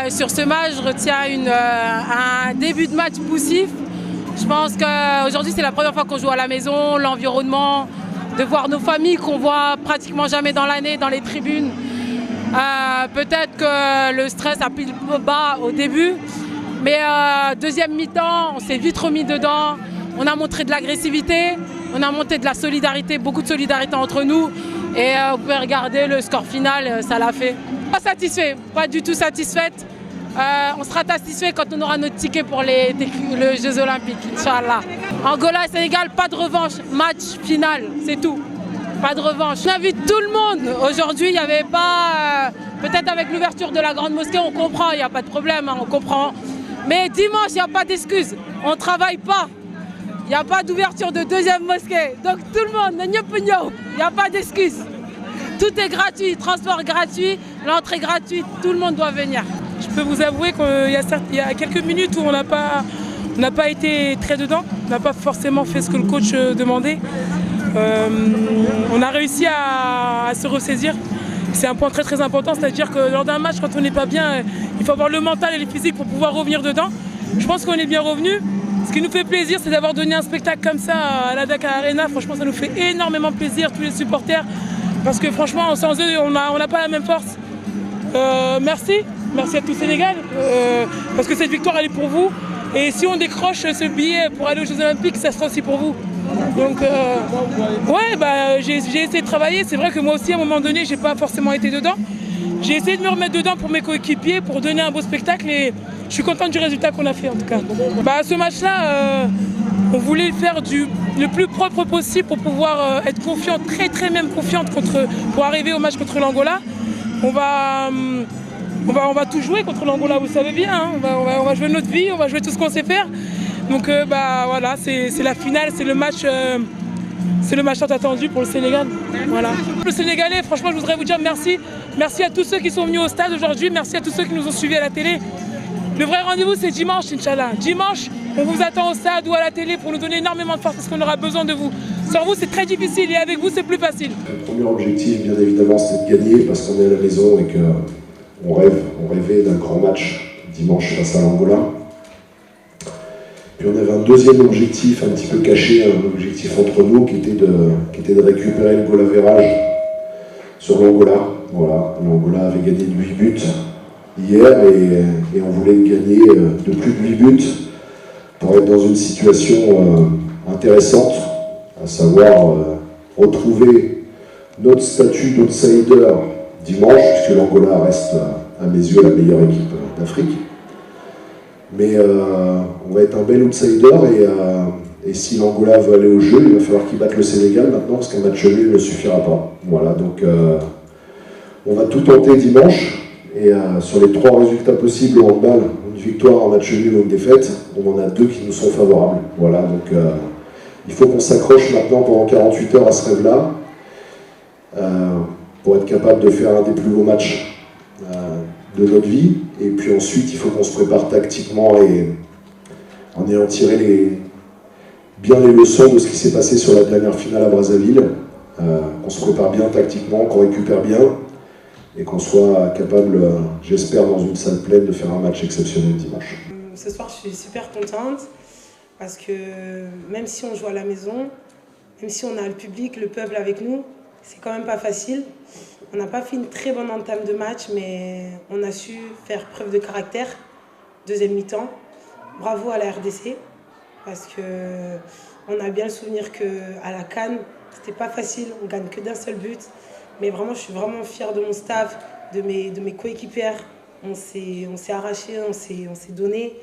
Sur ce match, je retiens un début de match poussif. Je pense qu'aujourd'hui, c'est la première fois qu'on joue à la maison, l'environnement, de voir nos familles qu'on voit pratiquement jamais dans l'année, dans les tribunes. Peut-être que le stress a pris le bas au début, mais deuxième mi-temps, on s'est vite remis dedans. On a montré de l'agressivité, on a montré de la solidarité, beaucoup de solidarité entre nous. Et vous pouvez regarder le score final, ça l'a fait. Pas satisfait, pas du tout satisfaite. On sera satisfait quand on aura notre ticket pour les Jeux Olympiques, Inch'Allah. Angola et Sénégal, pas de revanche, match final, c'est tout. Pas de revanche. On invite tout le monde. Aujourd'hui, il n'y avait pas... peut-être avec l'ouverture de la grande mosquée, on comprend, il n'y a pas de problème, hein, on comprend. Mais dimanche, il n'y a pas d'excuse. On ne travaille pas. Il n'y a pas d'ouverture de deuxième mosquée. Donc tout le monde, il n'y a pas d'excuse. Tout est gratuit, transport gratuit, l'entrée gratuite, tout le monde doit venir. Je peux vous avouer qu'il y a quelques minutes où on n'a pas été très dedans, on n'a pas forcément fait ce que le coach demandait. On a réussi à se ressaisir. C'est un point très très important, c'est-à-dire que lors d'un match, quand on n'est pas bien, il faut avoir le mental et le physique pour pouvoir revenir dedans. Je pense qu'on est bien revenu. Ce qui nous fait plaisir, c'est d'avoir donné un spectacle comme ça à la Dakar Arena. Franchement, ça nous fait énormément plaisir, tous les supporters. Parce que franchement, sans eux, on n'a pas la même force. Merci à tout Sénégal, parce que cette victoire, elle est pour vous. Et si on décroche ce billet pour aller aux Jeux Olympiques, ça sera aussi pour vous. Donc, ouais, j'ai essayé de travailler. C'est vrai que moi aussi, à un moment donné, j'ai pas forcément été dedans. J'ai essayé de me remettre dedans pour mes coéquipiers, pour donner un beau spectacle. Et je suis contente du résultat qu'on a fait, en tout cas. Ce match-là, on voulait le faire le plus propre possible pour pouvoir être confiante, très même confiante pour arriver au match contre l'Angola. On va tout jouer contre l'Angola, vous savez bien. Hein. On va jouer notre vie, on va jouer tout ce qu'on sait faire. Donc voilà, c'est la finale, c'est le match tant attendu pour le Sénégal. Voilà. Le Sénégalais, franchement, je voudrais vous dire merci. Merci à tous ceux qui sont venus au stade aujourd'hui, merci à tous ceux qui nous ont suivis à la télé. Le vrai rendez-vous, c'est dimanche, Inch'Allah. Dimanche, on vous attend au stade ou à la télé pour nous donner énormément de force parce qu'on aura besoin de vous. Sans vous, c'est très difficile et avec vous, c'est plus facile. Le premier objectif, bien évidemment, c'est de gagner parce qu'on est à la maison et qu'on rêvait d'un grand match dimanche face à l'Angola. Puis on avait un deuxième objectif un petit peu caché, un objectif entre nous qui était de récupérer le goal average sur l'Angola. Voilà, l'Angola avait gagné de 8 buts hier et on voulait gagner de plus de 8 buts pour être dans une situation intéressante, à savoir retrouver notre statut d'outsider dimanche, puisque l'Angola reste à mes yeux la meilleure équipe d'Afrique. Mais on va être un bel outsider et si l'Angola veut aller au jeu, il va falloir qu'il batte le Sénégal maintenant, parce qu'un match nul ne suffira pas. Voilà, donc on va tout tenter dimanche. Et sur les 3 résultats possibles au handball, une victoire, un match nul ou une défaite, on en a 2 qui nous sont favorables. Voilà, donc il faut qu'on s'accroche maintenant pendant 48 heures à ce rêve-là pour être capable de faire un des plus beaux matchs de notre vie. Et puis ensuite, il faut qu'on se prépare tactiquement et en ayant tiré bien les leçons de ce qui s'est passé sur la dernière finale à Brazzaville, qu'on se prépare bien tactiquement, qu'on récupère bien, et qu'on soit capable, j'espère, dans une salle pleine, de faire un match exceptionnel dimanche. Ce soir, je suis super contente parce que même si on joue à la maison, même si on a le public, le peuple avec nous, c'est quand même pas facile. On n'a pas fait une très bonne entame de match, mais on a su faire preuve de caractère. Deuxième mi-temps, bravo à la RDC parce qu'on a bien le souvenir qu'à la CAN, c'était pas facile, on gagne que d'un seul but. Mais vraiment, je suis vraiment fière de mon staff, de mes coéquipières. On s'est arrachés, on s'est donné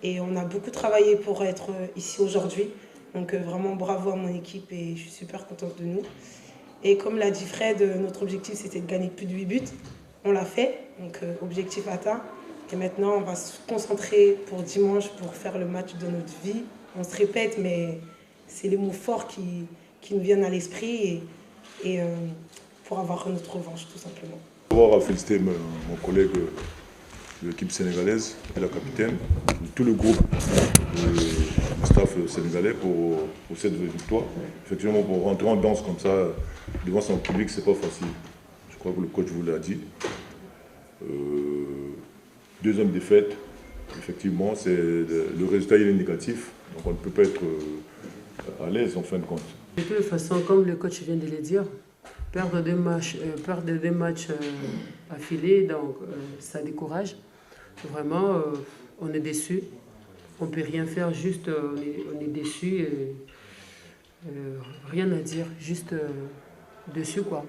et on a beaucoup travaillé pour être ici aujourd'hui. Donc vraiment bravo à mon équipe et je suis super contente de nous. Et comme l'a dit Fred, notre objectif c'était de gagner plus de 8 buts. On l'a fait, donc objectif atteint. Et maintenant, on va se concentrer pour dimanche pour faire le match de notre vie. On se répète, mais c'est les mots forts qui nous viennent à l'esprit et pour avoir notre revanche, tout simplement. D'abord, féliciter mon collègue de l'équipe sénégalaise, et la capitaine, tout le groupe du staff sénégalais pour cette victoire. Effectivement, pour rentrer en danse comme ça, devant son public, c'est pas facile. Je crois que le coach vous l'a dit. Deuxième défaite, effectivement, le résultat il est négatif, donc on ne peut pas être à l'aise en fin de compte. De toute façon, comme le coach vient de le dire, perdre deux matchs affilés, donc ça décourage. Vraiment, on est déçu. On ne peut rien faire, juste on est déçu. Rien à dire, juste dessus quoi.